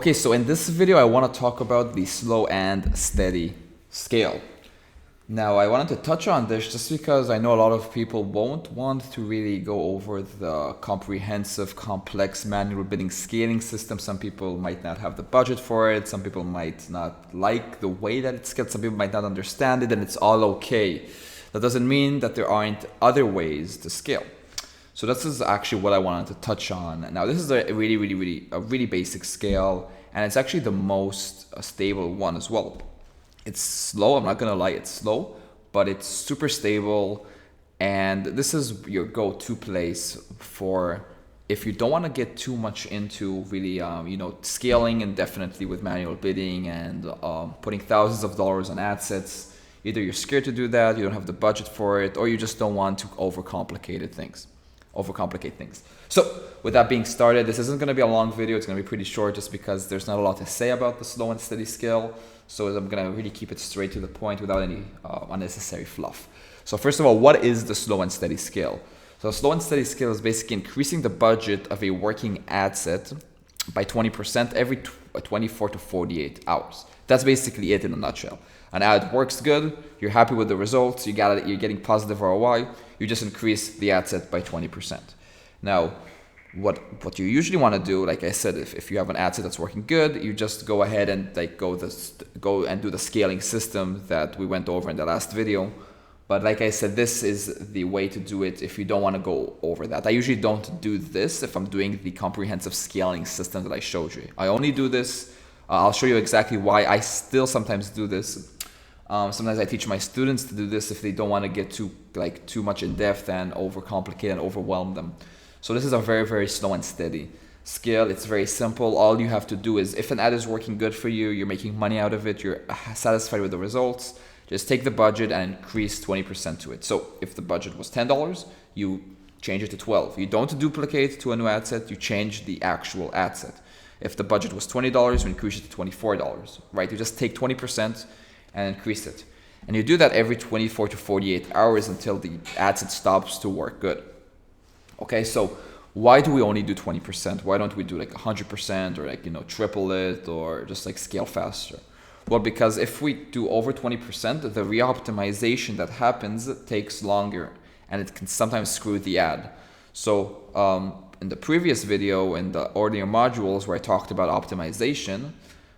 Okay, so in this video, I want to talk about the slow and steady scale. Now, I wanted to touch on this just because I know a lot of people won't want to really go over the comprehensive, complex manual bidding scaling system. Some people might not have the budget for it. Some people might not like the way that it's scaled. Some people might not understand it, and it's all okay. That doesn't mean that there aren't other ways to scale. So this is actually what I wanted to touch on. Now, this is a really basic scale, and it's actually the most stable one as well. It's slow, I'm not gonna lie, it's slow, but it's super stable, and this is your go-to place for if you don't want to get too much into really scaling indefinitely with manual bidding and putting thousands of dollars on ad sets. Either you're scared to do that, you don't have the budget for it, or you just don't want to overcomplicate things. So with that being started, this isn't going to be a long video. It's going to be pretty short just because there's not a lot to say about the slow and steady scale. So I'm going to really keep it straight to the point without any unnecessary fluff. So first of all, what is the slow and steady scale? So slow and steady scale is basically increasing the budget of a working ad set by 20% every 24 to 48 hours. That's basically it in a nutshell. An ad works good, you're happy with the results, you're getting positive ROI, you just increase the ad set by 20%. Now, what you usually want to do, like I said, if you have an ad set that's working good, you just go ahead and go and do the scaling system that we went over in the last video. But like I said, this is the way to do it if you don't want to go over that. I usually don't do this if I'm doing the comprehensive scaling system that I showed you. I only do this. I'll show you exactly why I still sometimes do this. Sometimes I teach my students to do this if they don't want to get too much in depth and overcomplicate and overwhelm them. So this is a very slow and steady scale. It's very simple. All you have to do is, if an ad is working good for you, you're making money out of it, you're satisfied with the results, just take the budget and increase 20% to it. So if the budget was $10, you change it to 12. You don't duplicate to a new ad set, you change the actual ad set. If the budget was $20, you increase it to $24, right? You just take 20% and increase it. And you do that every 24 to 48 hours until the ad set stops to work good. Okay, so why do we only do 20%? Why don't we do 100% or triple it or just scale faster? Well, because if we do over 20%, the re-optimization that happens takes longer and it can sometimes screw the ad. So in the previous video, in the earlier modules where I talked about optimization,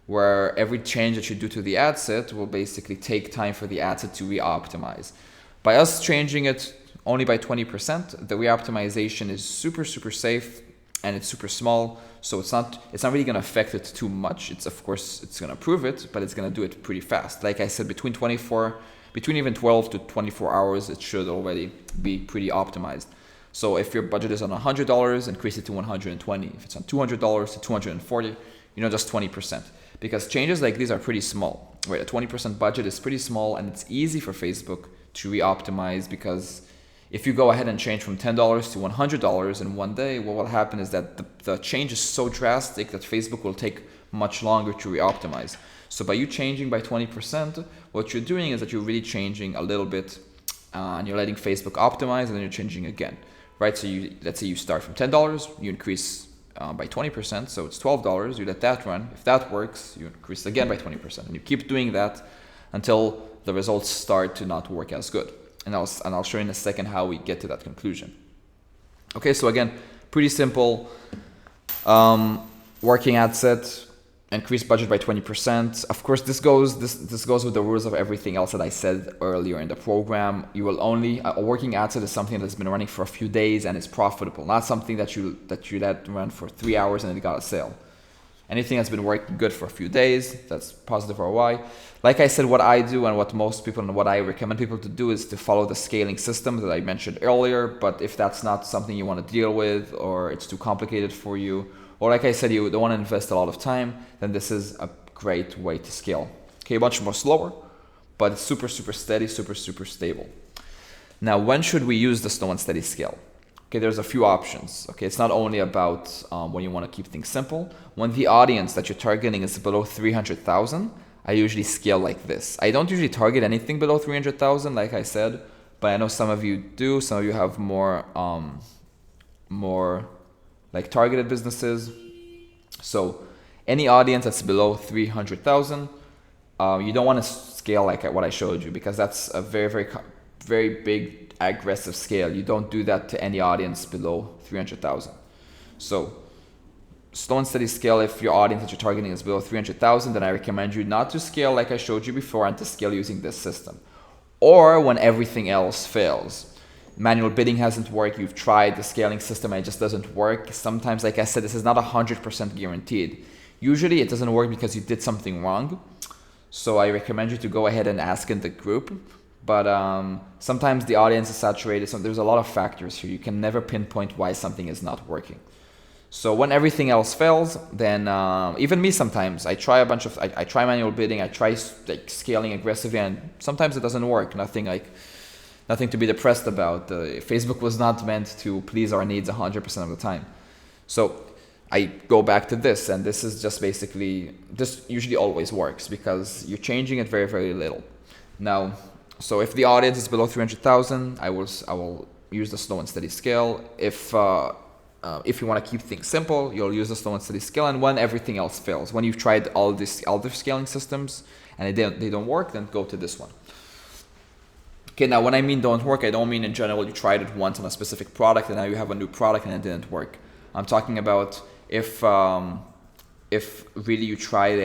where every change that you do to the ad set will basically take time for the ad set to re-optimize. By us changing it only by 20%, the re-optimization is super safe and it's super small, so it's not really going to affect it too much. Of course it's going to improve it, but it's going to do it pretty fast. Like I said, between even 12 to 24 hours, it should already be pretty optimized. So if your budget is on $100, increase it to $120. If it's on $200 to $240, just 20%. Because changes like these are pretty small, right? A 20% budget is pretty small, and it's easy for Facebook to re-optimize, because if you go ahead and change from $10 to $100 in one day, what will happen is that the change is so drastic that Facebook will take much longer to re-optimize. So by you changing by 20%, what you're doing is that you're really changing a little bit, and you're letting Facebook optimize, and then you're changing again, right? So let's say you start from $10, you increase by 20%, so it's $12, you let that run. If that works, you increase again by 20%, and you keep doing that until the results start to not work as good. And I'll show you in a second how we get to that conclusion. Okay, so again, pretty simple. Working ad set, increase budget by 20%. Of course, this goes with the rules of everything else that I said earlier in the program. You will only a working ad set is something that's been running for a few days and is profitable, not something that you let run for 3 hours and it got a sale. Anything that's been working good for a few days, that's positive ROI. Like I said, what I do and what most people and what I recommend people to do is to follow the scaling system that I mentioned earlier. But if that's not something you want to deal with, or it's too complicated for you, or like I said, you don't want to invest a lot of time, then this is a great way to scale. Okay, much more slower, but it's super steady, super stable. Now, when should we use the slow and steady scale? Okay, there's a few options. Okay, it's not only about when you want to keep things simple. When the audience that you're targeting is below 300,000, I usually scale like this. I don't usually target anything below 300,000, like I said, but I know some of you do. Some of you have more targeted businesses. So Any audience that's below 300,000, you don't want to scale like what I showed you, because that's a very big aggressive scale. You don't do that to any audience below 300,000. So slow and steady scale, if your audience that you're targeting is below 300,000, then I recommend you not to scale like I showed you before, and to scale using this system. Or when everything else fails. Manual bidding hasn't worked, you've tried the scaling system and it just doesn't work. Sometimes, like I said, this is not 100% guaranteed. Usually it doesn't work because you did something wrong. So I recommend you to go ahead and ask in the group. But sometimes the audience is saturated, so there's a lot of factors here. You can never pinpoint why something is not working. So when everything else fails, then even me sometimes, I try I try manual bidding, I try like scaling aggressively, and sometimes it doesn't work. Nothing to be depressed about. Facebook was not meant to please our needs 100% of the time. So I go back to this, and this is just basically, this usually always works because you're changing it very little. Now, so if the audience is below 300,000, I will use the slow and steady scale. If you want to keep things simple, you'll use the slow and steady scale. And when everything else fails, when you've tried all these other scaling systems and they don't work, then go to this one. Okay, now when I mean don't work, I don't mean in general you tried it once on a specific product and now you have a new product and it didn't work. I'm talking about if really you tried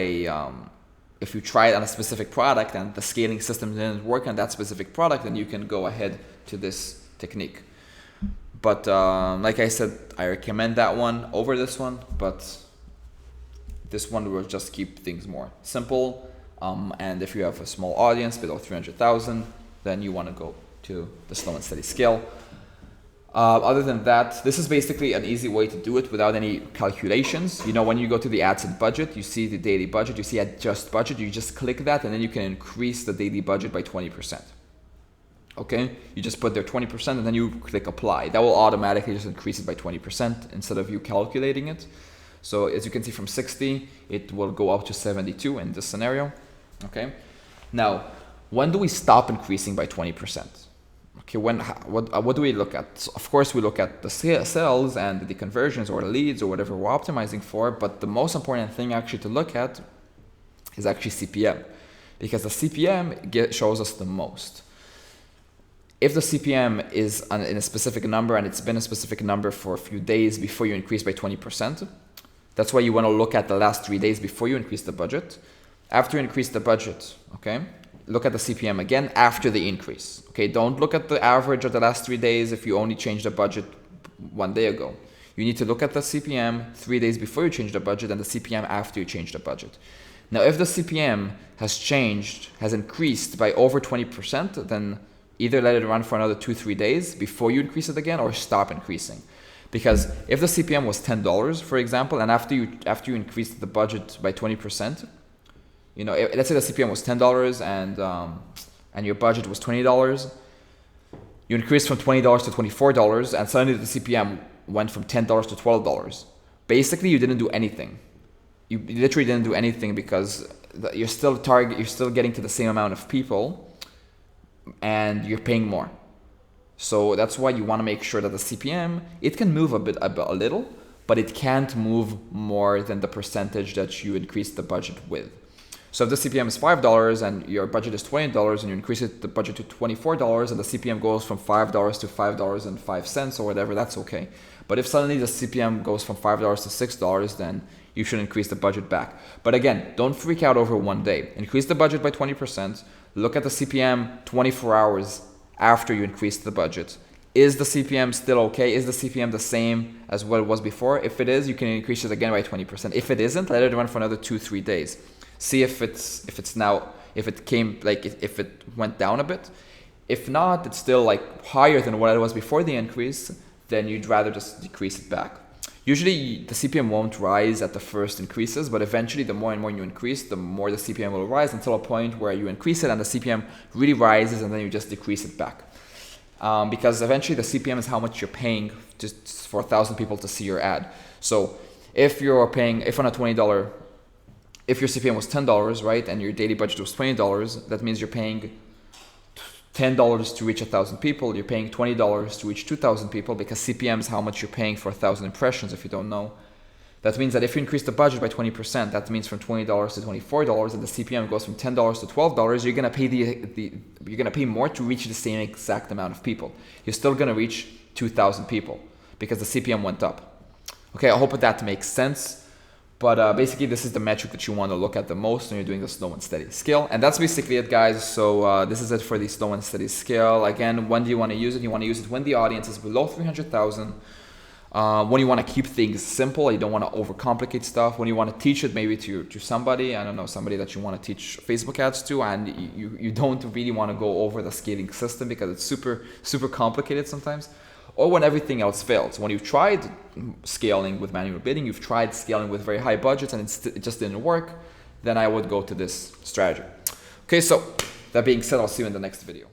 if you tried on a specific product and the scaling system didn't work on that specific product, then you can go ahead to this technique. But like I said, I recommend that one over this one, but this one will just keep things more simple. And if you have a small audience below 300,000, then you want to go to the slow and steady scale. Other than that, this is basically an easy way to do it without any calculations. You know, when you go to the ad set budget, you see the daily budget, you see adjust budget, you just click that and then you can increase the daily budget by 20%. Okay, you just put there 20% and then you click apply. That will automatically just increase it by 20% instead of you calculating it. So as you can see, from 60, it will go up to 72 in this scenario. Okay, now when do we stop increasing by 20%? Okay, what do we look at? So of course, we look at the sales and the conversions or the leads or whatever we're optimizing for. But the most important thing actually to look at is actually CPM, because the CPM shows us the most. If the CPM is in a specific number and it's been a specific number for a few days before you increase by 20%, that's why you want to look at the last 3 days before you increase the budget. After you increase the budget, okay, look at the CPM again after the increase. Okay, don't look at the average of the last 3 days if you only changed the budget 1 day ago. You need to look at the CPM 3 days before you change the budget and the CPM after you change the budget. Now, if the CPM has increased by over 20%, then either let it run for another 2-3 days before you increase it again, or stop increasing. Because if the CPM was $10, for example, and after you increased the budget by 20%, you know, let's say the CPM was $10 and your budget was $20, you increased from $20 to $24, and suddenly the CPM went from $10 to $12. Basically, you didn't do anything. You literally didn't do anything because you're still getting to the same amount of people, and you're paying more. So that's why you want to make sure that the CPM, it can move a little, but it can't move more than the percentage that you increase the budget with. So if the CPM is $5 and your budget is $20 and you increase the budget to $24 and the CPM goes from $5 to $5.05 or whatever, that's okay. But if suddenly the CPM goes from $5 to $6, then you should increase the budget back. But again, don't freak out over 1 day. Increase the budget by 20%. Look at the CPM 24 hours after you increase the budget. Is the CPM still okay? Is the CPM the same as what it was before? If it is, you can increase it again by 20%. If it isn't, let it run for another 2-3 days. See if it went down a bit. If not, it's still like higher than what it was before the increase, then you'd rather just decrease it back. Usually the CPM won't rise at the first increases, but eventually the more and more you increase, the more the CPM will rise until a point where you increase it and the CPM really rises and then you just decrease it back. Because eventually the CPM is how much you're paying just for 1,000 people to see your ad. So if on a $20, if your CPM was $10, right, and your daily budget was $20, that means you're paying $10 to reach 1,000 people. You're paying $20 to reach 2,000 people, because CPM is how much you're paying for 1,000 impressions, if you don't know. That means that if you increase the budget by 20%, that means from $20 to $24, and the CPM goes from $10 to $12, you're gonna pay you're gonna pay more to reach the same exact amount of people. You're still gonna reach 2,000 people because the CPM went up. Okay, I hope that makes sense. But basically, this is the metric that you want to look at the most when you're doing the slow and steady scale. And that's basically it, guys. So this is it for the slow and steady scale. Again, when do you want to use it? You want to use it when the audience is below 300,000. When you want to keep things simple, you don't want to overcomplicate stuff. When you want to teach it maybe to somebody, I don't know, somebody that you want to teach Facebook ads to, and you don't really want to go over the scaling system because it's super complicated sometimes. Or when everything else fails. When you've tried scaling with manual bidding, you've tried scaling with very high budgets and it just didn't work, then I would go to this strategy. Okay, so that being said, I'll see you in the next video.